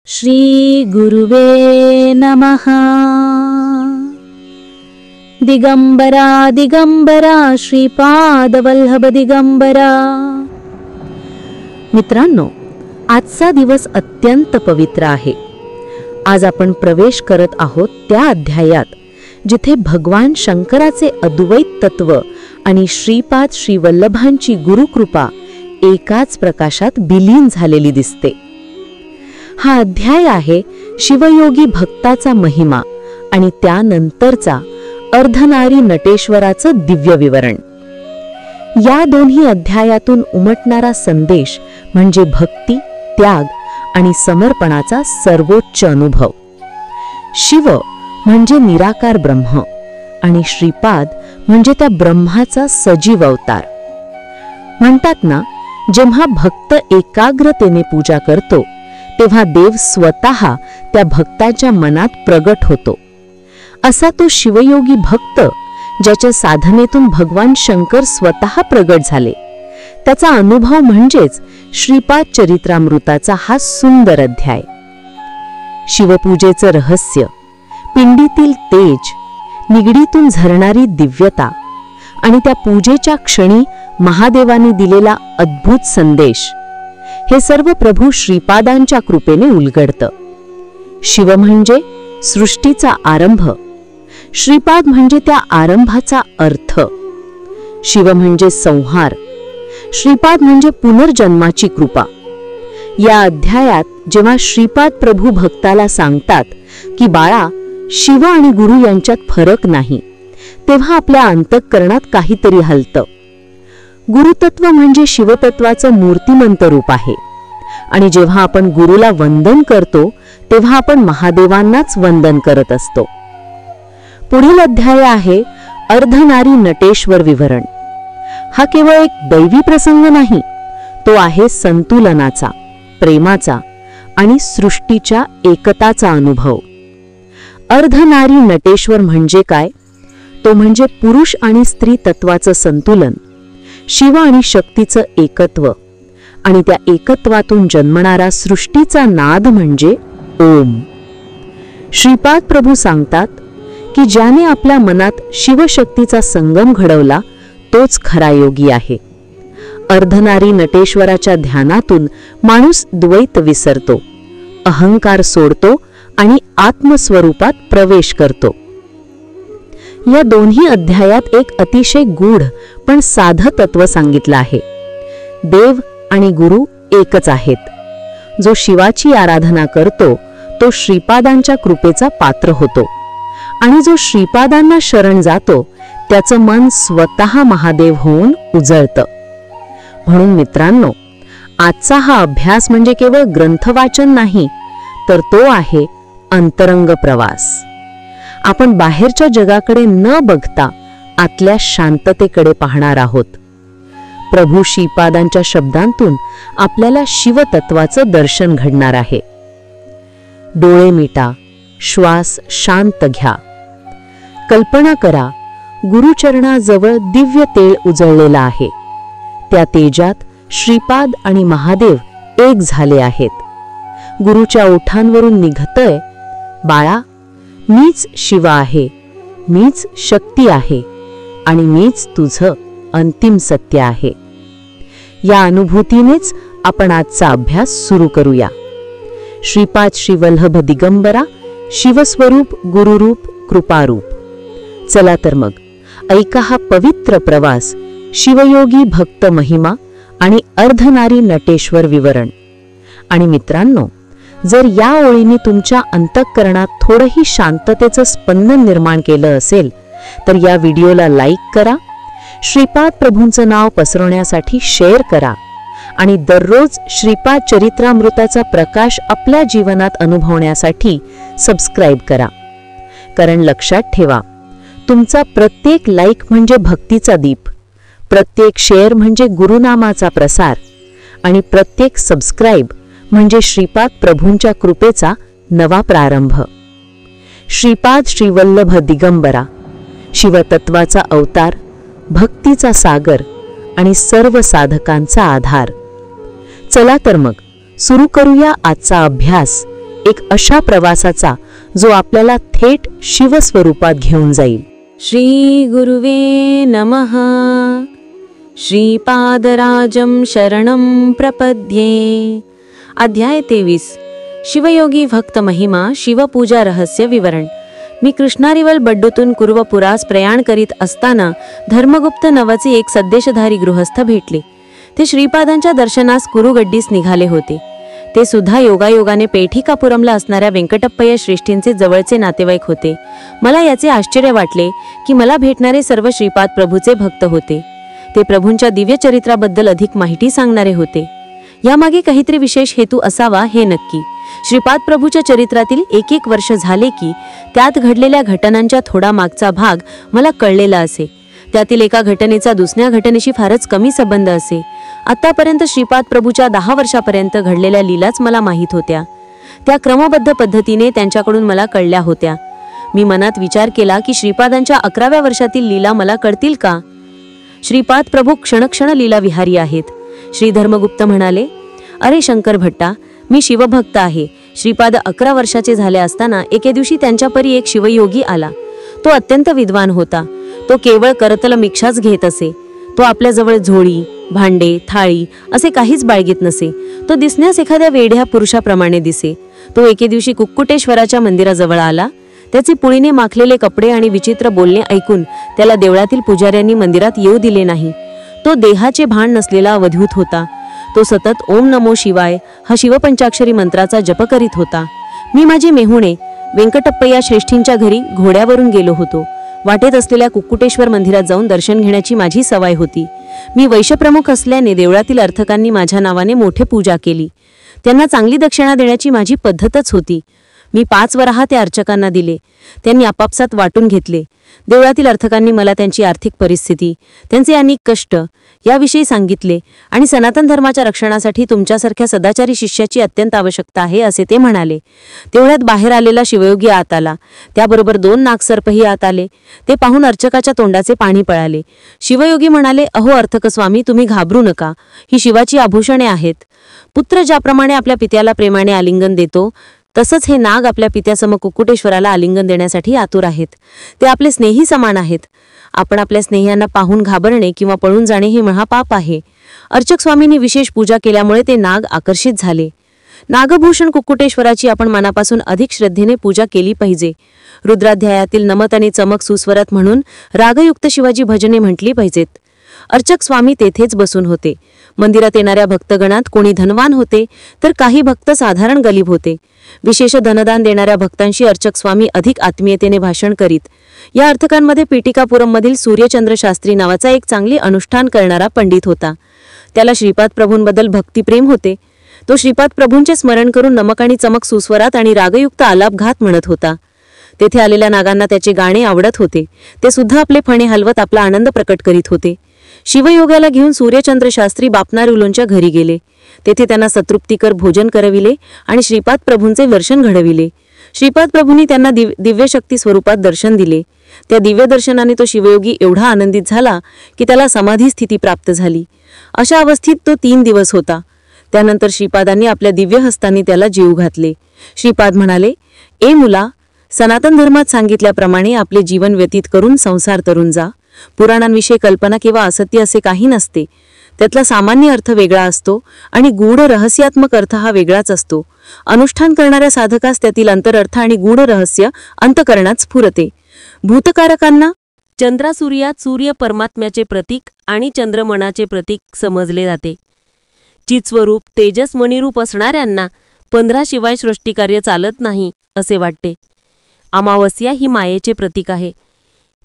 श्री गुरुवे नमः। दिगंबरा दिगंबरा श्रीपाद वल्लभ दिगंबरा। मित्रांनो, आजचा दिवस अत्यंत पवित्र आहे। आज आपण प्रवेश करत आहोत त्या अध्यायात जिथे भगवान शंकराचे अद्वैत तत्व आणि श्रीपाद श्री वल्लभांची गुरुकृपा एकाच प्रकाशात विलीन झालेली दिसते। हा अध्याय आहे शिवयोगी भक्ताचा महिमा आणि त्यानंतरचा अर्धनारी नटेश्वराचं दिव्य विवरण। या दोन्ही अध्यायातून उमटणारा संदेश म्हणजे भक्ती, त्याग आणि समर्पणाचा सर्वोच्च अनुभव। शिव म्हणजे निराकार ब्रह्म आणि श्रीपाद म्हणजे त्या ब्रह्माचा सजीव अवतार। म्हणतात ना, जेव्हा भक्त एकाग्रतेने पूजा करतो तेव्हा देव स्वतः त्या भक्ताच्या मनात प्रगट होतो। असा तो शिवयोगी भक्त ज्याच्या साधनेतून भगवान शंकर स्वतः प्रगट झाले, त्याचा अनुभव म्हणजेच श्रीपाद चरित्रामृताचा हा सुंदर अध्याय। शिवपूजेचं रहस्य, पिंडीतील तेज, निगडीतून झरणारी दिव्यता आणि त्या पूजेच्या क्षणी महादेवाने दिलेला अद्भुत संदेश, हे सर्व प्रभू श्रीपादांच्या कृपेने उलगडतं। शिव म्हणजे सृष्टीचा आरंभ, श्रीपाद म्हणजे त्या आरंभाचा अर्थ। शिव म्हणजे संहार, श्रीपाद म्हणजे पुनर्जन्माची कृपा। या अध्यायात जेव्हा श्रीपाद प्रभू भक्ताला सांगतात की बाळा, शिव आणि गुरु यांच्यात फरक नाही, तेव्हा आपल्या अंतःकरणात काहीतरी हलतं। गुरुतत्व म्हणजे शिवतत्वाचं मूर्तिमंत रूप आहे आणि जेव्हा आपण गुरुला वंदन करतो तेव्हा आपण महादेवांनाच वंदन करत असतो। पुढील अध्याय आहे अर्धनारी नटेश्वर विवरण। हा केवळ एक दैवी प्रसंग नाही, तो आहे संतुलनाचा, प्रेमाचा आणि सृष्टीच्या एकताचा अनुभव। अर्धनारी नटेश्वर म्हणजे काय? तो म्हणजे पुरुष आणि स्त्री तत्वाचं संतुलन, शिव आणि शक्तीचं एकत्व आणि त्या एकत्वातून जन्मणारा सृष्टीचा नाद म्हणजे ओम। श्रीपाद प्रभू सांगतात की ज्याने आपल्या मनात शिवशक्तीचा संगम घडवला तोच खरा योगी आहे। अर्धनारी नटेश्वराच्या ध्यानातून माणूस द्वैत विसरतो, अहंकार सोडतो आणि आत्मस्वरूपात प्रवेश करतो। या दोन्ही अध्यायात एक अतिशय गूढ पण साधं तत्व सांगितलं आहे। देव आणि गुरु एकच आहेत। जो शिवाची आराधना करतो तो श्रीपादांच्या कृपेचा पात्र होतो आणि जो श्रीपादांना शरण जातो त्याचं मन स्वतः महादेव होऊन उजळतं। म्हणून मित्रांनो, आजचा हा अभ्यास म्हणजे केवळ ग्रंथवाचन नाही, तर तो आहे अंतरंग प्रवास। आपण बाहेरच्या जगाकडे न बघता आतल्या शांततेकडे पाहणार आहोत। प्रभू श्रीपादांच्या शब्दांतून आपल्याला शिवतत्वाचं दर्शन घडणार आहे। डोळे मिटा, श्वास शांत घ्या। कल्पना करा, गुरुचरणाजवळ दिव्य तेल उजळलेला आहे। त्या तेजात श्रीपाद आणि महादेव एक झाले आहेत। गुरुच्या ओठांवरून निघतंय, बाळा, मीच शिव आहे, मीच शक्ती आहे आणि मीच तुझं अंतिम सत्य आहे। या अनुभूतीनेच आपण आजचा अभ्यास सुरू करूया। श्रीपाद श्री वल्लभ दिगंबरा, शिवस्वरूप, गुरुरूप, कृपारूप। चला तर मग ऐका हा पवित्र प्रवास, शिवयोगी भक्त महिमा आणि अर्धनारी नटेश्वर विवरण। आणि मित्रांनो, जर या ओळींनी तुमच्या अंतःकरणात थोडंही शांततेचं स्पंदन निर्माण केलं असेल तर या व्हिडिओला लाईक करा, श्रीपाद प्रभूंचं नाव पसरवण्यासाठी शेअर करा आणि दररोज श्रीपाद चरित्रामृताचा प्रकाश आपल्या जीवनात अनुभवण्यासाठी सबस्क्राईब करा। कारण लक्षात ठेवा, तुमचा प्रत्येक लाईक म्हणजे भक्तीचा दीप, प्रत्येक शेअर म्हणजे गुरुनामाचा प्रसार आणि प्रत्येक सबस्क्राईब म्हणजे श्रीपाद प्रभूंच्या कृपेचा नवा प्रारंभ। श्रीपाद श्री वल्लभ दिगंबरा, शिवतत्वाचा अवतार, भक्तीचा सागर आणि सर्व साधकांचा आधार। चला तर मग सुरू करूया आजचा अभ्यास एक अशा प्रवासाचा जो आपल्याला थेट शिवस्वरूपात घेऊन जाईल. श्री गुरुवे नमः. श्रीपादराजं शरणं प्रपद्ये. अध्याय 23. शिवयोगी भक्त महिमा शिवपूजा रहस्य विवरण. मी कृष्णारिवल बड्डूतून कुर्वपुरास प्रयाण करीत असताना धर्मगुप्त नावाचे एक संदेशधारी गृहस्थ भेटले. ते श्रीपादांच्या दर्शनास कुरुगड्डीस निघाले होते. ते सुद्धा योगायोगाने पेठिकापुरमला असणाऱ्या व्यंकटप्पय्य श्रेष्ठींचे जवळचे नातेवाईक होते. मला याचे आश्चर्य वाटले की मला भेटणारे सर्व श्रीपाद प्रभूचे भक्त होते. ते प्रभूंच्या दिव्य चरित्राबद्दल अधिक माहिती सांगणारे होते. यामागे काहीतरी विशेष हेतू असावा हे नक्की. श्रीपाद प्रभूच्या चरित्रातील एक वर्ष झाले की त्यात घडलेल्या घटनांच्या थोडा मागचा भाग मला कळलेला असे. त्यातील एका घटनेचा दुसऱ्या घटनेशी फारच कमी संबंध असे. आतापर्यंत श्रीपाद प्रभूच्या 10 वर्षापर्यंत घडलेल्या लीलाच मला माहीत होत्या. त्या क्रमबद्ध पद्धतीने त्यांच्याकडून मला कळल्या होत्या. मी मनात विचार केला की श्रीपादांच्या 11व्या वर्षातील लीला मला कळतील का. श्रीपाद प्रभू क्षणक्षण लीला विहारी आहेत. श्री धर्मगुप्त म्हणाले, अरे शंकर भट्टा, मी शिवभक्त आहे. श्रीपाद 11 वर्षाचे झाले असताना एके दिवशी त्यांच्या परी एक शिवयोगी आला. तो अत्यंत विद्वान होता. तो केवळ करतल मिक्षाच घेत असे. तो आपल्याजवळ झोळी, भांडे, थाळी असे काहीच बाळगीत नसे. तो दिसण्यास एखाद्या वेड्या पुरुषाप्रमाणे दिसे. तो एके दिवशी कुक्कुटेश्वराच्या मंदिराजवळ आला. त्याचे पुळीने माखलेले कपडे आणि विचित्र बोलणे ऐकून त्याला देवळातील पुजाऱ्यांनी मंदिरात येऊ दिले नाही. तो देहाचे भान नसलेला अवधूत होता. तो सतत ओम नमो शिवाय हा शिवपंचाक्षरी मंत्राचा जप करीत होता. मी माझे मेहुणे व्यंकटप्पय्या श्रेष्ठींच्या घरी घोड्यावरून गेलो होतो. वाटेत असलेल्या कुक्कुटेश्वर मंदिरात जाऊन दर्शन घेण्याची माझी सवय होती. मी वैश्यप्रमुख असल्याने देवळातील अर्थकांनी माझ्या नावाने मोठे पूजा केली. त्यांना चांगली दक्षिणा देण्याची माझी पद्धतच होती. मी 5 वराह त्या अर्चकांना दिले. त्यांनी आपापसात वाटून घेतले. देवळातील अर्थकांनी मला त्यांची आर्थिक परिस्थिती, त्यांचे अनेक कष्ट याविषयी सांगितले आणि सनातन धर्माच्या रक्षणासाठी तुमच्यासारख्या सदाचारी शिष्याची अत्यंत आवश्यकता आहे असे ते म्हणाले. तेवढ्यात बाहेर आलेला शिवयोगी आत आला. त्याबरोबर 2 नागसर्पही आत आले. ते पाहून अर्चकाच्या तोंडाचे पाणी पळाले. शिवयोगी म्हणाले, अहो अर्थक स्वामी, तुम्ही घाबरू नका. ही शिवाची आभूषणे आहेत. पुत्र ज्याप्रमाणे आपल्या पित्याला प्रेमाने आलिंगन देतो, तसंच हे नाग आपल्या पित्यासम कुक्कुटेश्वराला आलिंगन देण्यासाठी आतुर आहेत. ते आपले स्नेही समान आहेत. आपण आपल्या स्नेह्यांना पाहून घाबरणे किंवा पळून जाणे हे महापाप आहे. अर्चक स्वामींनी विशेष पूजा केल्यामुळे ते नाग आकर्षित झाले. नागभूषण कुक्कुटेश्वराची आपण मनापासून अधिक श्रद्धेने पूजा केली पाहिजे. रुद्राध्यायातील नमत आणि चमक सुस्वरत म्हणून रागयुक्त शिवाजी भजने म्हटली पाहिजेत. अर्चक स्वामी तेथेच बसून होते. मंदिरात येणाऱ्या भक्तगणात कोणी धनवान होते तर काही भक्त साधारण गरीब होते. विशेष धनदान देणाऱ्या भक्तांशी अर्चक स्वामी अधिक आत्मीयतेने भाषण करीत. या अर्थकांमध्ये पेटिकापुरममधील सूर्यचंद्र शास्त्री नावाचा एक चांगली अनुष्ठान करणारा पंडित होता. त्याला श्रीपाद प्रभूंबद्दल भक्तिप्रेम होते. तो श्रीपाद प्रभूंचे स्मरण करून नमक आणि चमक सुस्वरात आणि रागयुक्त आलापघात म्हणत होता. तेथे आलेल्या नागांना त्याचे गाणे आवडत होते. ते सुद्धा आपले फणे हलवत आपला आनंद प्रकट करीत होते. शिवयोगाला घेऊन सूर्यचंद्र शास्त्री बापनारुलोंच्या घरी गेले. तेथे त्यांना सतृप्तिकर भोजन करविले आणि श्रीपाद प्रभूंचे दर्शन घडविले. श्रीपाद प्रभूंनी त्यांना दिव्यशक्ती स्वरूपात दर्शन दिले. त्या दिव्य दर्शनाने तो शिवयोगी एवढा आनंदित झाला की त्याला समाधी स्थिती प्राप्त झाली. अशा अवस्थेत तो 3 दिवस होता. त्यानंतर श्रीपादांनी आपल्या दिव्य हस्तांनी त्याला जीव घातले. श्रीपाद म्हणाले, ए मुला, सनातन धर्मात सांगितल्याप्रमाणे आपले जीवन व्यतीत करून संसार तरून जा. पुराणांविषयी कल्पना किंवा असत्य असे काही नसते. त्यातला सामान्य अर्थ वेगळा असतो आणि गूढ रहस्यात्मक अर्थ हा वेगळाच असतो. अनुष्ठान करणाऱ्या साधकास त्यातील अंतरअर्थ आणि गूढ रहस्य अंतकरणात स्फुरते. भूतकारकांना चंद्रासूर्यात सूर्य परमात्म्याचे प्रतीक आणि चंद्रमणाचे प्रतीक समजले जाते. चित्स्वरूप तेजस्मणीरूप असणाऱ्यांना 15 शिवाय सृष्टिकार्य चालत नाही असे वाटते. अमावस्या ही मायेचे प्रतीक आहे.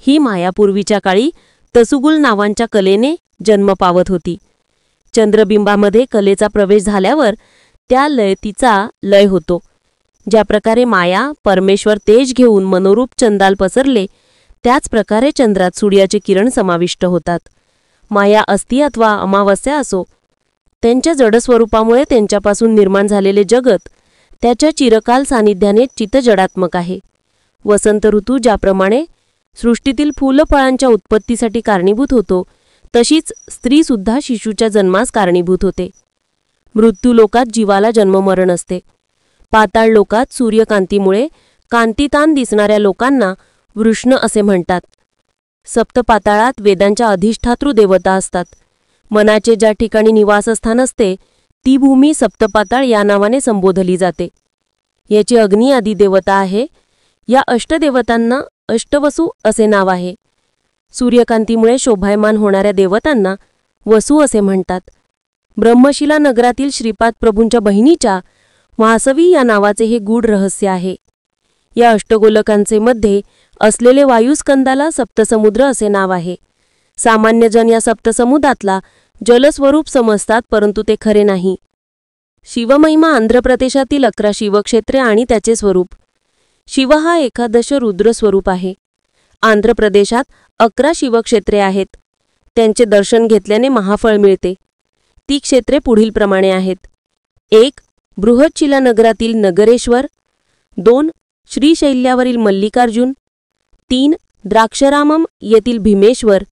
ही माया पूर्वीच्या काळी तसुगुल नावांच्या कलेने जन्म पावत होती. चंद्रबिंबामध्ये कलेचा प्रवेश झाल्यावर त्या लयतीचा लय होतो. ज्या प्रकारे माया परमेश्वर तेज घेऊन मनोरूप चंद्राल पसरले, त्याच प्रकारे चंद्रात सूर्याचे किरण समाविष्ट होतात. माया असती अथवा अमावस्या असो, त्यांच्या जडस्वरूपामुळे त्यांच्यापासून निर्माण झालेले जगत त्याच्या चिरकाल सानिध्याने चित्तजडात्मक आहे. वसंत ऋतू ज्याप्रमाणे सृष्टीतील फुलफळांच्या उत्पत्तीसाठी कारणीभूत होतो, तशीच स्त्रीसुद्धा शिशूच्या जन्मास कारणीभूत होते. मृत्यूलोकात जीवाला जन्ममरण असते. पाताळ लोकात सूर्यकांतीमुळे कांतितान दिसणाऱ्या लोकांना वृष्ण असे म्हणतात. सप्तपाताळात वेदांच्या अधिष्ठातृ देवता असतात. मनाचे ज्या ठिकाणी निवासस्थान असते ती भूमी सप्तपाताळ या नावाने संबोधली जाते. याची अग्नी आदी देवता आहे. या अष्टदेवतांना अष्टवसू असे नाव आहे. सूर्यकांतीमुळे शोभायमान होणाऱ्या देवतांना वसू असे म्हणतात. ब्रह्मशिला नगरातील श्रीपाद प्रभूंच्या बहिणीच्या वासवी या नावाचे हे गूढ रहस्य आहे. या अष्टगोलकांचे मध्ये असलेले वायुस्कंदाला सप्तसमुद्र असे नाव आहे. सामान्यजन या सप्तसमुद्रातला जलस्वरूप समजतात, परंतु ते खरे नाही. शिवमहिमा आंध्र प्रदेशातील 11 शिवक्षेत्रे आणि त्याचे स्वरूप. शिव हा एकादश रुद्र स्वरूप आहे. आंध्र प्रदेशात 11 शिवक्षेत्रे आहेत. त्यांचे दर्शन घेतल्याने महाफळ मिळते. ती क्षेत्रे पुढीलप्रमाणे आहेत. 1. बृहच्चिला नगरातील नगरेश्वर. 2. श्रीशैल्यावरील मल्लिकार्जुन. 3. द्राक्षरामम येथील भीमेश्वर.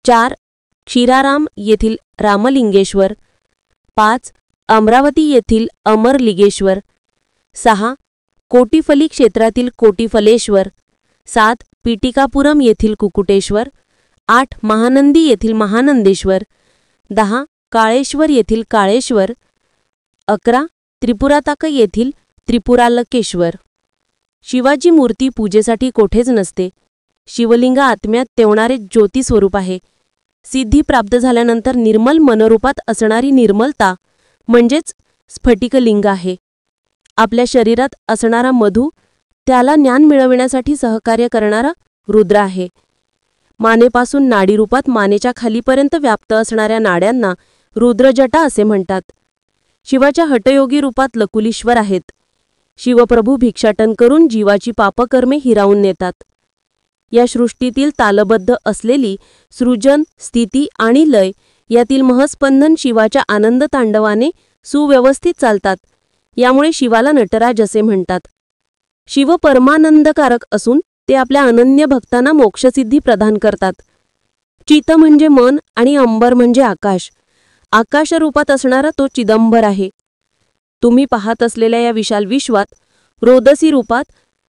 4. क्षीराराम येथील रामलिंगेश्वर. 5. अमरावती येथील अमरलिंगेश्वर. 6. कोटीफली क्षेत्रातील कोटीफलेश्वर. 7. पिटिकापुरम येथील कुकुटेश्वर. 8. महानंदी येथील महानंदेश्वर. 10. काळेश्वर येथील काळेश्वर. 11. त्रिपुराताक येथील त्रिपुरालकेश्वर. शिवाची मूर्ती पूजेसाठी कोठेच नसते. शिवलिंग आत्म्यात तेवणारे ज्योती स्वरूप आहे. सिद्धी प्राप्त झाल्यानंतर निर्मल मनरूपात असणारी निर्मलता म्हणजेच स्फटिकलिंग आहे. आपल्या शरीरात असणारा मधु त्याला ज्ञान मिळविण्यासाठी सहकार्य करणारा रुद्र आहे. मानेपासून नाडीरूपात मानेच्या खालीपर्यंत व्याप्त असणाऱ्या नाड्यांना रुद्रजटा असे म्हणतात. शिवाच्या हटयोगी रूपात लकुलीश्वर आहेत. शिवप्रभू भिक्षाटन करून जीवाची पापकर्मे हिरावून नेतात. या सृष्टीतील तालबद्ध असलेली सृजन, स्थिती आणि लय यातील महस्पंदन शिवाच्या आनंद तांडवाने सुव्यवस्थित चालतात. यामुळे शिवाला नटराज असे म्हणतात. शिव परमानंदकारक असून ते आपल्या अनन्य भक्तांना मोक्षसिद्धी प्रदान करतात. चित म्हणजे मन आणि अंबर म्हणजे आकाश. आकाश रूपात असणारा तो चिदंबर आहे. तुम्ही पाहत असलेल्या या विशाल विश्वात रोदसी रूपात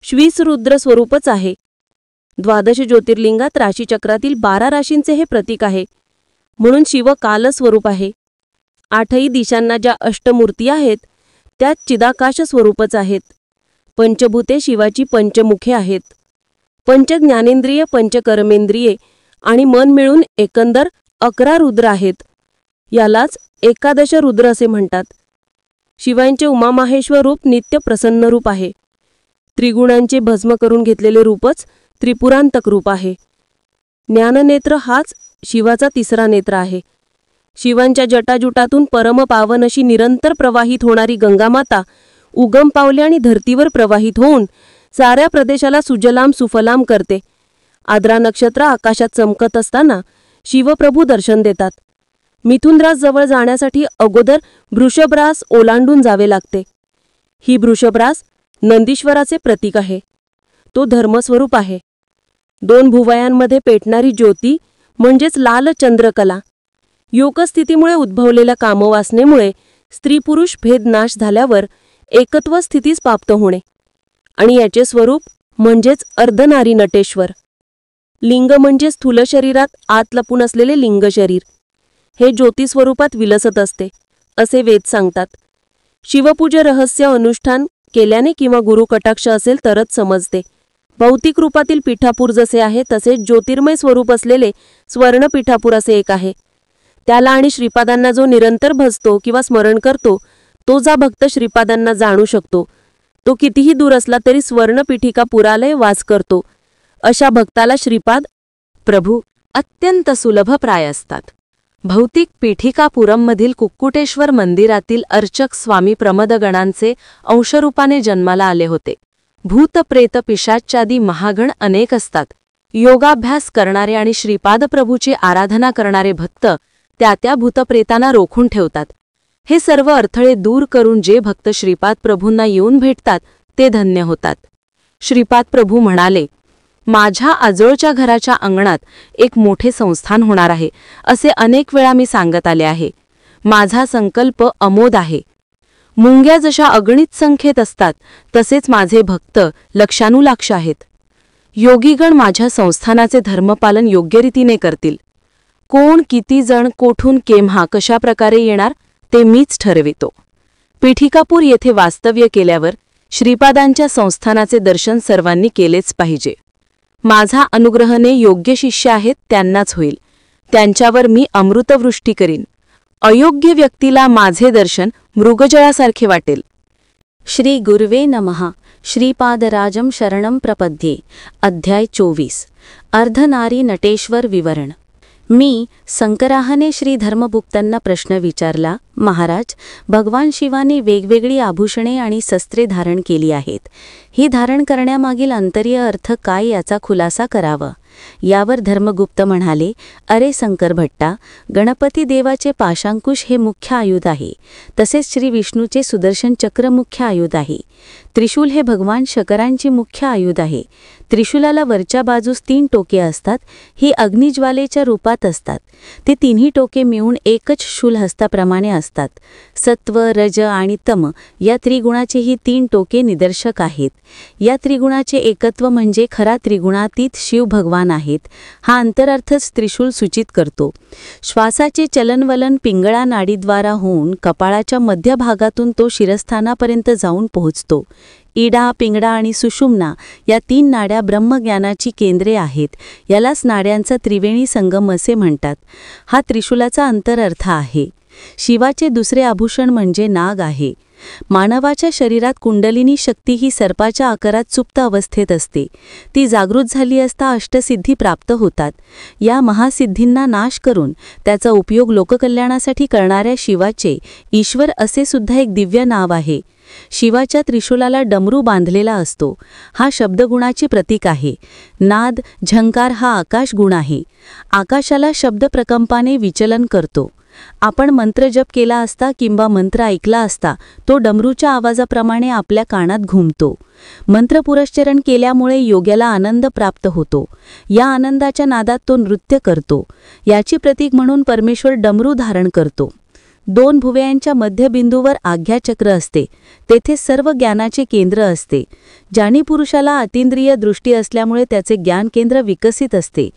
श्वीसरुद्र स्वरूपच आहे. 12 ज्योतिर्लिंगात राशीचक्रातील 12 राशींचे हे प्रतीक आहे. म्हणून शिव कालस्वरूप आहे. 8ही दिशांना ज्या अष्टमूर्ती आहेत त्या चिदाकाश स्वरूपच आहेत. पंचभूते शिवाची पंचमुखे आहेत. पंचज्ञानेंद्रिय, पंचकर्मेंद्रिये आणि मन मिळून एकंदर 11 रुद्र आहेत. यालाच एकादश रुद्र असे म्हणतात. शिवांचे उमामाहेश्वर रूप नित्य प्रसन्न रूप आहे. त्रिगुणांचे भस्म करून घेतलेले रूपच त्रिपुरांतक रूप आहे. ज्ञाननेत्र हाच शिवाचा तिसरा नेत्र आहे. शिवांच्या जटाजुटातून परमपावन अशी निरंतर प्रवाहित होणारी गंगामाता उगम पावले आणि धर्तीवर प्रवाहित होऊन साऱ्या प्रदेशाला सुजलाम सुफलाम करते. आद्रा नक्षत्र आकाशात चमकत असताना शिवप्रभू दर्शन देतात. मिथुनरास जवळ जाण्यासाठी अगोदर वृषभरास ओलांडून जावे लागते. ही वृषभरास नंदीश्वराचे प्रतीक आहे. तो धर्मस्वरूप आहे. 2 भुवयांमध्ये पेटणारी ज्योती म्हणजेच लाल चंद्रकला. योगस्थितीमुळे उद्भवलेल्या कामवासनेमुळे स्त्री पुरुष भेद नाश झाल्यावर एकत्व स्थितीस प्राप्त होणे आणि याचे स्वरूप म्हणजेच अर्धनारी नटेश्वर. लिंग म्हणजे स्थूल शरीरात आत लपून असलेले लिंग शरीर. हे ज्योती स्वरूपात विलसत असते असे वेद सांगतात. शिवपूजा रहस्य अनुष्ठान केल्याने किंवा गुरुकटाक्ष असेल तरच समजते. भौतिक रूपातील पिठापूर जसे आहे तसे ज्योतिर्मय स्वरूप असलेले स्वर्ण पिठापूर असे एक आहे. त्याला आणि श्रीपादांना जो निरंतर भजतो किंवा स्मरण करतो तो जा भक्त श्रीपादांना जाणू शकतो. तो कितीही दूर असला तरी स्वर्ण पिठिका पुरालय वास करतो. अशा भक्ताला श्रीपाद प्रभू अत्यंत सुलभप्राय असतात. भौतिक पीठिकापुरममधील कुक्कुटेश्वर मंदिरातील अर्चक स्वामी प्रमदगणांचे अंशरूपाने जन्माला आले होते. भूत प्रेत पिशाचादी महागण अनेक असतात. योगाभ्यास करणारे आणि श्रीपाद प्रभूची आराधना करणारे भक्त त्या भूतप्रेतांना रोखून ठेवतात. हे सर्व अडथळे दूर करून जे भक्त श्रीपाद प्रभूंना येऊन भेटतात ते धन्य होतात. श्रीपाद प्रभू म्हणाले, माझ्या आजोळच्या घराच्या अंगणात एक मोठे संस्थान होणार आहे असे अनेक वेळा मी सांगत आले आहे. माझा संकल्प अमोद आहे. मुंग्या जशा अगणित संख्येत असतात तसेच माझे भक्त लक्षानुलाक्ष आहेत. योगीगण माझ्या संस्थानाचे धर्मपालन योग्य रीतीने करतील. कोण किती जण कोठून केव्हा कशा प्रकारे येणार ते मीच ठरवितो. पीठिकापूर येथे वास्तव्य केल्यावर श्रीपादांच्या संस्थानाचे दर्शन सर्वांनी केलेच पाहिजे. माझा अनुग्रहने योग्य शिष्य आहेत त्यांनाच होईल. त्यांच्यावर मी अमृतवृष्टी करीन. अयोग्य व्यक्तीला माझे दर्शन मृगजळासारखे वाटेल. श्री गुरुवे नमः. श्रीपादराजं शरणं प्रपद्ये. अध्याय 24. अर्धनारी नटेश्वर विवरण. मी शंकराहने श्री धर्मगुप्तांना प्रश्न विचारला, महाराज, भगवान शिवाने वेगवेगळी आभूषणे आणि शस्त्रे धारण केली आहेत. ही धारण करण्यामागील अंतर्य अर्थ काय याचा खुलासा करावा. यावर धर्मगुप्त म्हणाले, अरे शंकर भट्टा, गणपती देवाचे पाशांकुश हे मुख्य आयुध आहे. तसेच श्री विष्णूचे सुदर्शन चक्र मुख्य आयुध आहे. त्रिशूल हे भगवान शंकरांचे मुख्य आयुध आहे. त्रिशूलाला वरच्या बाजूस 3 टोके असतात. ही अग्निज्वालेच्या रूपात असतात. ते तिन्ही टोके मिळून एकच शूलहस्ताप्रमाणे असतात. सत्व, रज आणि तम या त्रिगुणाचे ही 3 टोके निदर्शक आहेत. या त्रिगुणाचे एकत्व म्हणजे खरा त्रिगुणातीत शिव भगवान आहेत. हा अंतरार्थच त्रिशूल सूचित करतो. श्वासाचे चलनवलन पिंगळा नाडीद्वारा होऊन कपाळाच्या मध्यभागातून तो शिरस्थानापर्यंत जाऊन पोहोचतो. इडा, पिंगळा आणि सुषुम्ना या 3 नाड्या ब्रह्मज्ञानाची केंद्रे आहेत. यालाच नाड्यांचा त्रिवेणी संगम असे म्हणतात. हा त्रिशूलाचा अंतरअर्थ आहे. शिवाचे दुसरे आभूषण म्हणजे नाग आहे. मानवाच्या शरीरात कुंडलिनी शक्ती ही सर्पाच्या आकारात सुप्त अवस्थेत असते. ती जागृत झाली असता अष्टसिद्धी प्राप्त होतात. या महासिद्धींना नाश करून त्याचा उपयोग लोककल्याणासाठी करणाऱ्या शिवाचे ईश्वर असे सुद्धा एक दिव्य नाव आहे. शिवाच्या त्रिशूलाला डमरू बांधलेला असतो. हा शब्दगुणाचे प्रतीक आहे. नाद, झंकार हा आकाश गुण आहे. आकाशाला शब्द प्रकंपाने विचलन करतो. आपण मंत्र जप केला असता किंवा मंत्र ऐकला असता तो डमरूच्या आवाजाप्रमाणे आपल्या कानात घुमतो. मंत्र पुरश्चरण केल्यामुळे योग्याला आनंद प्राप्त होतो. या आनंदाच्या नादात तो नृत्य करतो. याची प्रतीक म्हणून परमेश्वर डमरू धारण करतो. 2 भुवयांच्या मध्यबिंदूवर आज्ञाचक्र असते. तेथे सर्व ज्ञानाचे केंद्र असते. ज्ञानी पुरुषाला अतींद्रिय दृष्टी असल्यामुळे त्याचे ज्ञान केंद्र विकसित असते.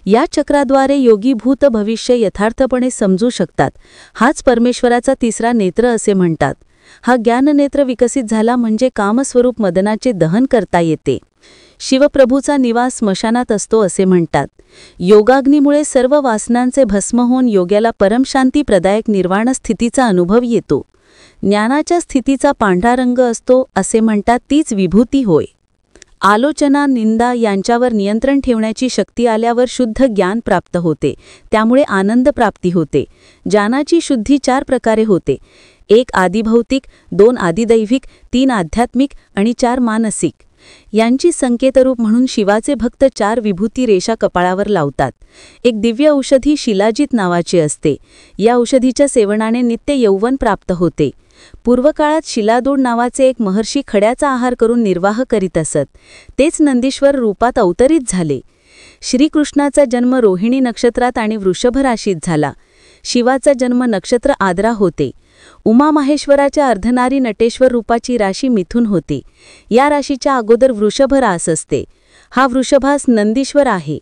या चक्राद्वारे योगी भूत भविष्य यथार्थपणे समजू शकतात. हाच परमेश्वराचा 3रा नेत्र असे म्हणतात. हा ज्ञाननेत्र विकसित झाला म्हणजे कामस्वरूप मदनाचे दहन करता येते. शिवप्रभूचा निवास स्मशानात असतो असे म्हणतात. योगाग्नीमुळे सर्व वासनांचे भस्म होऊन योग्याला परमशांती प्रदायक निर्वाण स्थितीचा अनुभव येतो. ज्ञानाच्या स्थितीचा पांढरा रंग असतो असे म्हणतात. तीच विभूती होय. आलोचना, निंदा यांच्यावर नियंत्रण ठेवण्याची शक्ती आल्यावर शुद्ध ज्ञान प्राप्त होते. त्यामुळे आनंद प्राप्ती होते. ज्ञानाची शुद्धी 4 प्रकारे होते. 1 आदिभौतिक, 2 आदिदैविक, 3 आध्यात्मिक आणि 4 मानसिक. यांची संकेतरूप म्हणून शिवाचे भक्त 4 विभूती रेषा कपाळावर लावतात. एक दिव्य औषधी शिलाजीत नावाची असते. या औषधीच्या सेवनाने नित्य यौवन प्राप्त होते. पूर्वकाळात शिलादोड नावाचे एक महर्षी खड्याचा आहार करून निर्वाह करीत असत. तेच नंदीश्वर रूपात अवतरित झाले. श्रीकृष्णाचा जन्म रोहिणी नक्षत्रात आणि वृषभ राशीत झाला. शिवाचा जन्म नक्षत्र आद्रा होते. उमामाहेश्वराच्या अर्धनारी नटेश्वर रूपाची राशी मिथुन होती. या राशीच्या अगोदर वृषभ रास असते. हा वृषभास नंदीश्वर आहे.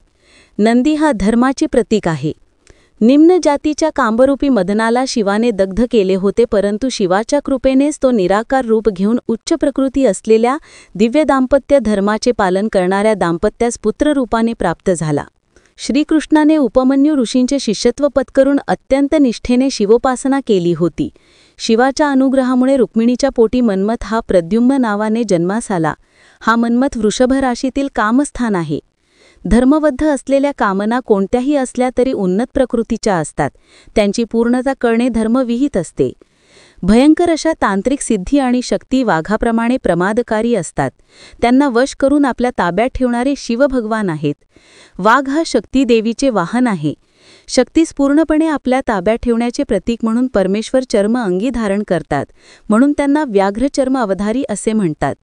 नंदी हा धर्माचे प्रतीक आहे. निम्न जातीच्या कांबरूपी मदनाला शिवाने दग्ध केले होते, परंतु शिवाच्या कृपेनेच तो निराकार रूप घेऊन उच्च प्रकृती असलेल्या दिव्य दाम्पत्य धर्माचे पालन करणाऱ्या दाम्पत्यास पुत्ररूपाने प्राप्त झाला. श्रीकृष्णाने उपमन्यू ऋषींचे शिष्यत्व पत्करून अत्यंत निष्ठेने शिवोपासना केली होती. शिवाच्या अनुग्रहामुळे रुक्मिणीच्या पोटी मन्मथ हा प्रद्युम्न नावाने जन्मास आला. हा मन्मथ वृषभ राशीतील कामस्थान आहे. धर्मबद्ध असलेल्या कामना कोणत्याही असल्या तरी उन्नत प्रकृतीच्या असतात. त्यांची पूर्णता करणे धर्मविहित असते. भयंकर अशा तांत्रिक सिद्धी आणि शक्ती वाघाप्रमाणे प्रमादकारी असतात. त्यांना वश करून आपल्या ताब्यात ठेवणारे शिवभगवान आहेत. वाघ हा शक्ती देवीचे वाहन आहे. शक्तीस पूर्णपणे आपल्या ताब्यात ठेवण्याचे प्रतीक म्हणून परमेश्वर चर्म अंगी धारण करतात. म्हणून त्यांना व्याघ्रचर्म अवधारी असे म्हणतात.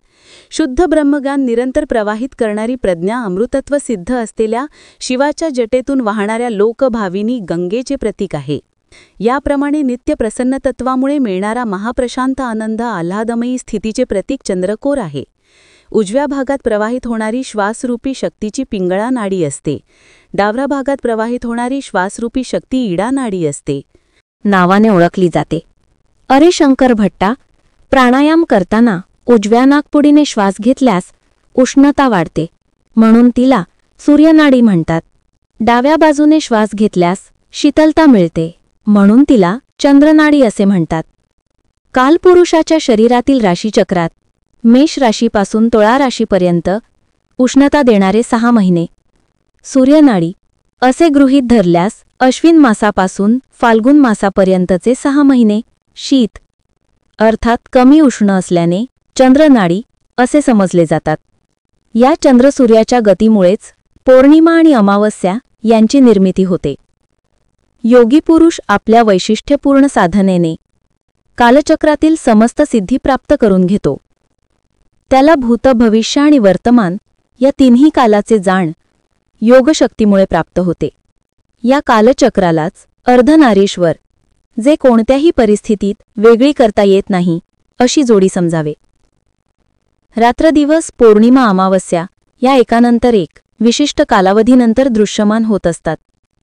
शुद्ध ब्रह्मज्ञान निरंतर प्रवाहित करणारी प्रज्ञा अमृतत्व सिद्ध असलेल्या शिवाच्या जटेतून वाहणाऱ्या लोकभाविनी गंगेचे प्रतीक आहे. याप्रमाणे नित्य प्रसन्न तत्वामुळे मिळणारा महाप्रशांत आनंद आल्हादमयी स्थितीचे प्रतीक चंद्रकोर आहे. उजव्या भागात प्रवाहित होणारी श्वासरूपी शक्तीची पिंगळा नाडी असते. डाव्या भागात प्रवाहित होणारी श्वासरूपी शक्ती इडा नाडी असते. नावाने ओळखली जाते. अरे शंकर भट्टा, प्राणायाम करताना उजव्या नाकपुडीने श्वास घेतल्यास उष्णता वाढते, म्हणून तिला सूर्यनाडी म्हणतात. डाव्या बाजूने श्वास घेतल्यास शीतलता मिळते, म्हणून तिला चंद्रनाडी असे म्हणतात. कालपुरुषाच्या शरीरातील राशीचक्रात मेष राशीपासून तुळा राशीपर्यंत उष्णता देणारे 6 महिने सूर्यनाडी असे गृहीत धरल्यास अश्विन मासापासून फाल्गुन मासापर्यंतचे 6 महिने शीत अर्थात कमी उष्ण असल्याने चंद्रनाडी असे समजले जातात. या चंद्रसूर्याच्या गतीमुळेच पौर्णिमा आणि अमावस्या यांची निर्मिती होते. योगी पुरुष आपल्या वैशिष्ट्यपूर्ण साधनेने कालचक्रातील समस्त सिद्धी प्राप्त करून घेतो. त्याला भूत, भविष्य आणि वर्तमान या तिन्ही कालाचे जाण योगशक्तीमुळे प्राप्त होते. या कालचक्रालाच अर्धनारीश्वर, जे कोणत्याही परिस्थितीत वेगळी करता येत नाही, अशी जोडी समजावे. रात्रदिवस, पौर्णिमा, अमावस्या या एकानंतर एक विशिष्ट कालावधीनंतर दृश्यमान होत असतात.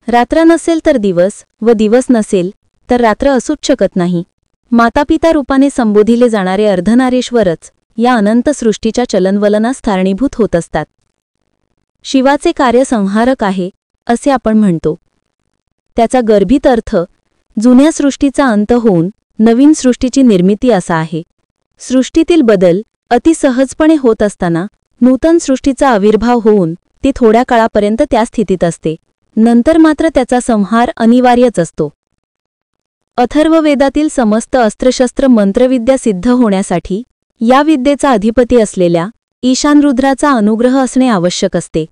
रात्र नसेल तर दिवस व दिवस नसेल तर रात्र असूच शकत नाही. मातापिता रूपाने संबोधिले जाणारे अर्धनारीश्वरच या अनंत सृष्टीच्या चलनवलनास कारणीभूत होत असतात. शिवाचे कार्य संहारक आहे असे आपण म्हणतो. त्याचा गर्भित अर्थ जुन्या सृष्टीचा अंत होऊन नवीन सृष्टीची निर्मिती असा आहे. सृष्टीतील बदल अतिसहजपणे होत असताना नूतन सृष्टीचा आविर्भाव होऊन ती थोड्या काळापर्यंत त्या स्थितीत असते. नंतर मात्र त्याचा संहार अनिवार्यच असतो. अथर्ववेदातील समस्त अस्त्रशस्त्र मंत्रविद्या सिद्ध होण्यासाठी या विद्येचा अधिपती असलेल्या ईशानरुद्राचा अनुग्रह असणे आवश्यक असते.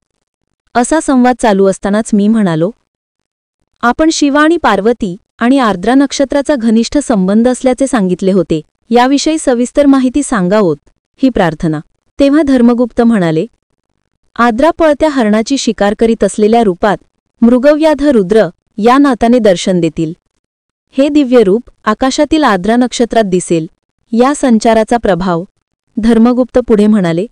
असा संवाद चालू असतानाच मी म्हणालो, आपण शिवा आणि पार्वती आणि आर्द्रा नक्षत्राचा घनिष्ठ संबंध असल्याचे सांगितले होते. याविषयी सविस्तर माहिती सांगावोत ही प्रार्थना. तेव्हा धर्मगुप्त म्हणाले, आर्द्रा पळत्या हरणाची शिकार करीत असलेल्या रूपात मृगव्याध रुद्र या नाताने दर्शन देतील. हे दिव्य रूप आकाशातील आर्द्रा नक्षत्रात दिसेल. या संचाराचा प्रभाव, धर्मगुप्त पुढे म्हणाले,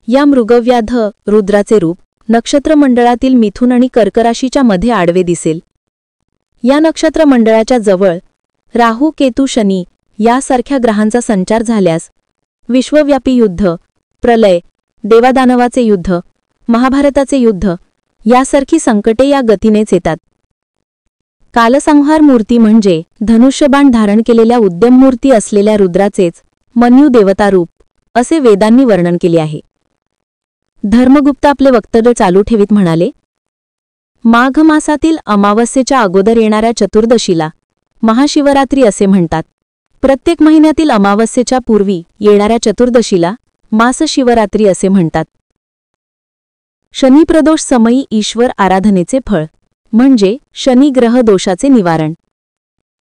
या मृगव्याध रुद्राचे रूप नक्षत्रमंडळातील मिथुन आणि कर्क राशीच्या मध्ये आडवे दिसेल. या नक्षत्रमंडळाच्या जवळ राहू, केतू, शनी यासारख्या ग्रहांचा संचार झाल्यास विश्वव्यापी युद्ध, प्रलय, देवादानवाचे युद्ध, महाभारताचे युद्ध यासारखी संकटे या गतीनेच येतात. कालसंहार मूर्ती म्हणजे धनुष्यबाण धारण केलेल्या उद्यममूर्ती असलेल्या रुद्राचेच मन्यू देवतारूप असे वेदांनी वर्णन केले आहे. धर्मगुप्त आपले वक्तव्य चालू ठेवीत म्हणाले, माघ मासातील अमावस्येच्या अगोदर येणाऱ्या चतुर्दशीला महाशिवरात्री असे म्हणतात. प्रत्येक महिन्यातील अमावस्येच्या पूर्वी येणाऱ्या चतुर्दशीला मासशिवरात्री असे म्हणतात. शनिप्रदोष समयी ईश्वर आराधनेचे फळ म्हणजे शनिग्रह दोषाचे निवारण.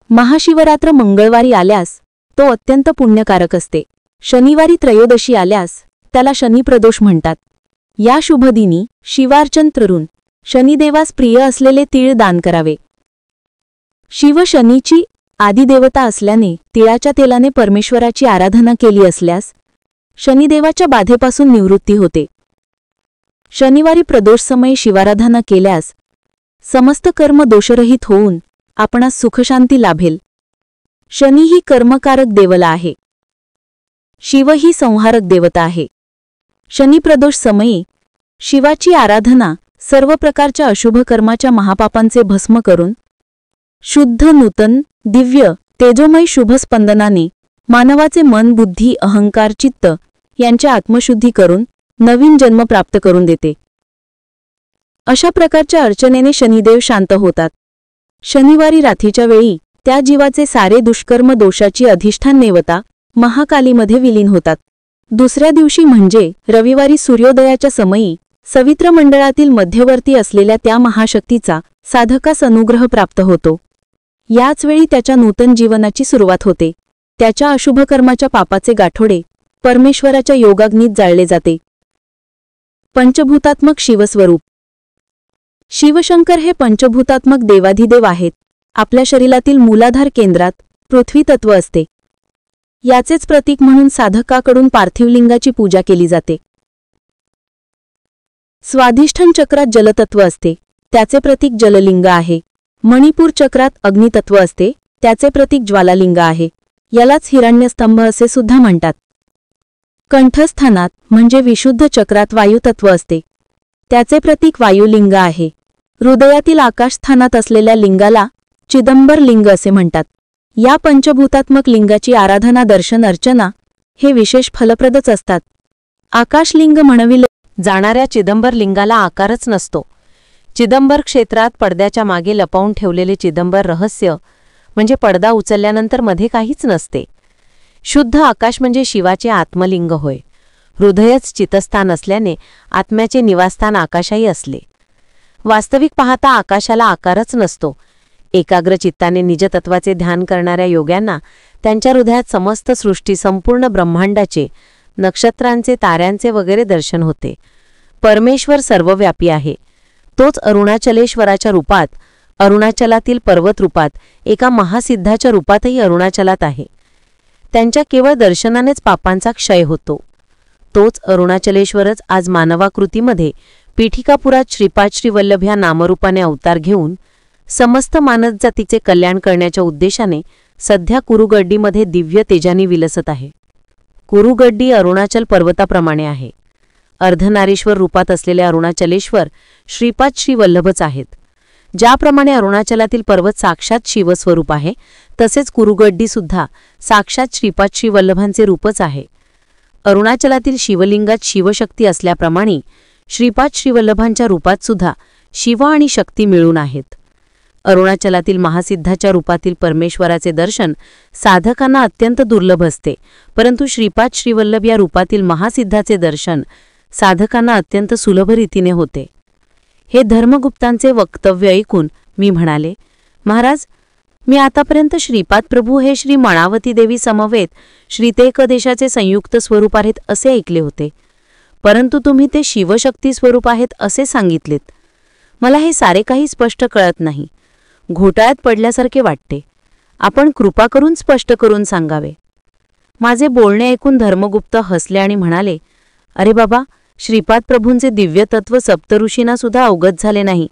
महाशिवरात्र मंगळवारी आल्यास तो अत्यंत पुण्यकारक असते. शनिवारी त्रयोदशी आल्यास त्याला शनिप्रदोष म्हणतात. या शुभदिनी शिवार्चन करून शनिदेवास प्रिय असलेले तीळ दान करावे. शिव शनीची आदिदेवता असल्याने तिळाच्या तेलाने परमेश्वराची आराधना केली असल्यास शनिदेवाच्या बाधेपासून निवृत्ती होते. शनिवारी प्रदोषसमयी शिवाराधना केल्यास समस्त कर्म दोषरहित होऊन आपणास सुखशांती लाभेल. शनी ही कर्मकारक देवता आहे. शिव ही संहारक देवता आहे. शनिप्रदोष समयी शिवाची आराधना सर्व प्रकारच्या अशुभ कर्माच्या महापापांचे भस्म करून शुद्ध, नूतन, दिव्य, तेजोमय शुभस्पंदनाने मानवाचे मन, बुद्धी, अहंकार, चित्त यांच्या आत्मशुद्धी करून नवीन जन्म प्राप्त करून देते. अशा प्रकारच्या अर्चनेने शनिदेव शांत होतात. शनिवारी रात्रीच्या वेळी त्या जीवाचे सारे दुष्कर्म दोषाची अधिष्ठान देवता महाकालीमध्ये विलीन होतात. दुसऱ्या दिवशी म्हणजे रविवारी सूर्योदयाच्या समयी सवित्र मंडळातील मध्यवर्ती असलेल्या त्या महाशक्तीचा साधकास अनुग्रह प्राप्त होतो. याच वेळी त्याच्या नूतन जीवनाची सुरुवात होते. त्याच्या अशुभ कर्माच्या पापाचे गाठोडे परमेश्वराच्या योगाग्नीत जाळले जाते. पंचभूतात्मक शिवस्वरूप शिवशंकर हे पंचभूतात्मक देवाधिदेव आहेत. आपल्या शरीरातील मूलाधार केंद्रात पृथ्वी तत्व असते. याचेच प्रतीक म्हणून साधकाकडून पार्थिव लिंगाची पूजा केली जाते. स्वाधिष्ठान चक्रात जलतत्व असते, त्याचे प्रतीक जललिंग आहे. मणिपूर चक्रात अग्नितत्व असते, त्याचे प्रतीक ज्वालालिंग आहे. यालाच हिरण्यस्तंभ असे सुद्धा म्हणतात. कंठस्थानात म्हणजे विशुद्ध चक्रात वायुतत्व असते, त्याचे प्रतीक वायुलिंग आहे. हृदयातील आकाशस्थानात असलेल्या लिंगाला चिदंबर लिंग असे म्हणतात. या पंचभूतात्मक लिंगाची आराधना, दर्शन, अर्चना हे विशेष फलप्रदच असतात. आकाशलिंग म्हणविले जाणाऱ्या चिदंबर लिंगाला आकारच नसतो. चिदंबर क्षेत्रात पडद्याच्या मागे लपवून ठेवलेले चिदंबर रहस्य म्हणजे पडदा उचलल्यानंतर मध्ये काहीच नसते. शुद्ध आकाश म्हणजे शिवाचे आत्मलिंग होय. हृदयच चितस्थान असल्याने आत्म्याचे निवासस्थान आकाशही असले. वास्तविक पाहता आकाशाला आकारच नसतो. एकाग्र चित्ताने निजतत्वाचे ध्यान करणाऱ्या योग्यांना त्यांच्या हृदयात समस्त सृष्टी, संपूर्ण ब्रह्मांडाचे, नक्षत्रांचे, ताऱ्यांचे वगैरे दर्शन होते. परमेश्वर सर्वव्यापी आहे. तोच अरुणाचलेश्वराच्या रूपात, अरुणाचलातील पर्वत रूपात, एका महासिद्धाच्या रूपातही अरुणाचलात आहे. त्यांच्या केवळ दर्शनानेच पापांचा क्षय होतो. तोच अरुणाचलेश्वरच आज मानवाकृतीमध्ये पीठिकापुरात श्रीपाद श्रीवल्लभ ह्या नामरूपाने अवतार घेऊन समस्त मानवजातीचे कल्याण करण्याच्या उद्देशाने सध्या कुरुगड्डीमध्ये दिव्य तेजाने विलसत आहे. कुरुगड्डी अरुणाचल पर्वताप्रमाणे आहे. अर्धनारीश्वर रूपात असलेले अरुणाचलेश्वर श्रीपाद श्रीवल्लभच आहेत. ज्याप्रमाणे अरुणाचलातील पर्वत साक्षात शिवस्वरूप आहे, तसेच कुरुगड्डीसुद्धा साक्षात श्रीपाद श्रीवल्लभांचे रूपच आहे. अरुणाचलातील शिवलिंगात शिवशक्ती असल्याप्रमाणे श्रीपाद श्रीवल्लभांच्या रूपात सुद्धा शिव आणि शक्ती मिळून आहेत. अरुणाचलातील महासिद्धाच्या रूपातील परमेश्वराचे दर्शन साधकांना अत्यंत दुर्लभ असते, परंतु श्रीपाद श्रीवल्लभ या रूपातील महासिद्धाचे दर्शन साधकांना अत्यंत सुलभ रीतीने होते. हे धर्मगुप्तांचे वक्तव्य ऐकून मी म्हणाले, महाराज, मी आतापर्यंत श्रीपाद प्रभू हे श्री मणावती देवी समवेत श्रीतेकदेशाचे संयुक्त स्वरूप आहेत असे ऐकले होते, परंतु तुम्ही ते शिवशक्ती स्वरूप आहेत असे सांगितलेत. मला हे सारे काही स्पष्ट कळत नाही. घोटाळ्यात पडल्यासारखे वाटते. आपण कृपा करून स्पष्ट करून सांगावे. माझे बोलणे ऐकून धर्मगुप्त हसले आणि म्हणाले, अरे बाबा, श्रीपाद प्रभूंचे दिव्य तत्व सप्तऋषींना सुद्धा अवगत झाले नाही,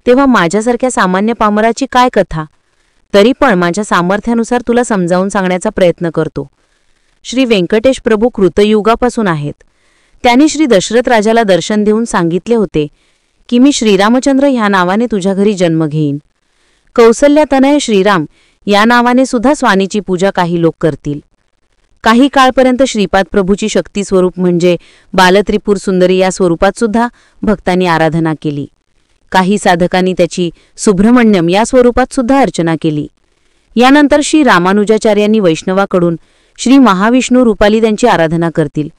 तेव्हा माझ्यासारख्या सामान्य पामराची काय कथा. तरी पण माझ्या सामर्थ्यानुसार तुला समजावून सांगण्याचा प्रयत्न करतो. श्री व्यंकटेश प्रभू कृतयुगापासून आहेत. त्यांनी श्री दशरथ राजाला दर्शन देऊन सांगितले होते की मी श्रीरामचंद्र ह्या नावाने तुझ्या घरी जन्म घेईन. कौसल्यातनय श्रीराम या नावाने सुद्धा स्वानीची पूजा काही लोक करतील. काही काळपर्यंत श्रीपाद प्रभूची शक्ती स्वरूप म्हणजे बालत्रिपुर सुंदरी या स्वरूपात सुद्धा भक्तांनी आराधना केली. काही साधकांनी त्याची सुब्रह्मण्यम या स्वरूपात सुद्धा अर्चना केली. यानंतर श्री रामानुजाचार्यांनी वैष्णवाकडून श्री महाविष्णू रूपाली त्यांची आराधना करतील.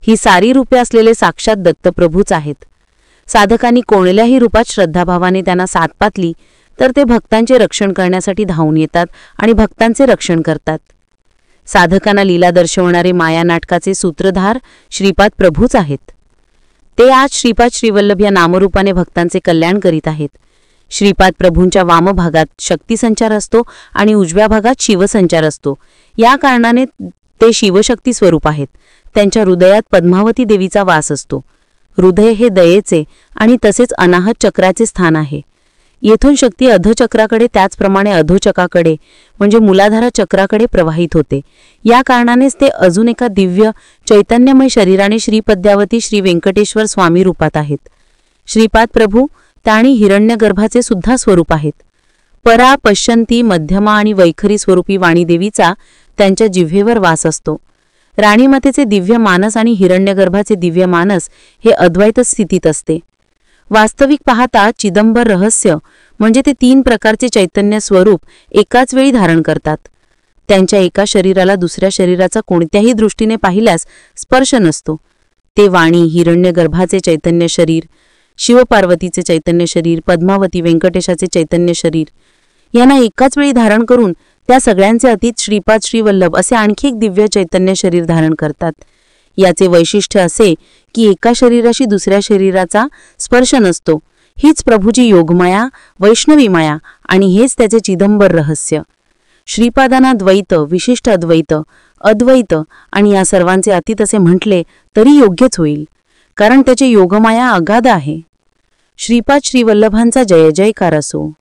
ही सारी रूपे असलेले साक्षात दत्तप्रभूच आहेत. साधकांनी कोणत्याही रूपात श्रद्धाभावाने त्यांना साथ पातली तर ते भक्तांचे रक्षण करण्यासाठी धावून येतात आणि भक्तांचे रक्षण करतात. साधकांना लीला दर्शवणारे माया नाटकाचे सूत्रधार श्रीपाद प्रभूच आहेत. ते आज श्रीपाद श्रीवल्लभ या नामरूपाने भक्तांचे कल्याण करीत आहेत. श्रीपाद प्रभूंच्या वामभागात शक्तिसंचार असतो आणि उजव्या भागात शिवसंचार असतो. या कारणाने ते शिवशक्ती स्वरूप आहेत. त्यांच्या हृदयात पद्मावती देवीचा वास असतो. हृदय हे दयेचे आणि तसेच अनाहत चक्राचे स्थान आहे. येथून शक्ती अधोचक्राकडे, त्याचप्रमाणे अधोचकाकडे म्हणजे मूलाधारा चक्राकडे प्रवाहित होते. या कारणानेच ते अजून एका दिव्य चैतन्यमय शरीराने श्रीपद्यावती श्री व्यंकटेश्वर स्वामी रूपात आहेत. श्रीपाद प्रभू त्याणी हिरण्यगर्भाचे सुद्धा स्वरूप आहेत. परा, पश्यंती, मध्यमा आणि वैखरी स्वरूपी वाणीदेवीचा त्यांच्या जिव्हेवर वास असतो. राणीमातेचे दिव्य मानस आणि हिरण्यगर्भाचे दिव्य मानस हे अद्वैत स्थितीत असते. वास्तविक पाहता चिदंबर रहस्य म्हणजे ते 3 प्रकारचे चैतन्य स्वरूप एकाच वेळी धारण करतात. त्यांच्या एका शरीराला दुसऱ्या शरीराचा कोणत्याही दृष्टीने पाहिल्यास स्पर्श नसतो. ते वाणी, हिरण्यगर्भाचे चैतन्य शरीर, शिवपार्वतीचे चैतन्य शरीर, पद्मावती व्यंकटेशाचे चैतन्य शरीर यांना एकाच वेळी धारण करून त्या सगळ्यांचे अतीत श्रीपाद श्रीवल्लभ असे आणखी एक दिव्य चैतन्य शरीर धारण करतात. याचे वैशिष्ट्य असे की एका शरीराशी दुसऱ्या शरीराचा स्पर्श नसतो. हीच प्रभूची योगमाया, वैष्णवी माया आणि हेच त्याचे चिदंबर रहस्य. श्रीपादांना द्वैत, विशिष्ट अद्वैत, अद्वैत आणि या सर्वांचे अतीत असे म्हटले तरी योग्यच होईल, कारण त्याची योगमाया अगाध आहे. श्रीपाद श्रीवल्लभांचा जय जयकार असो.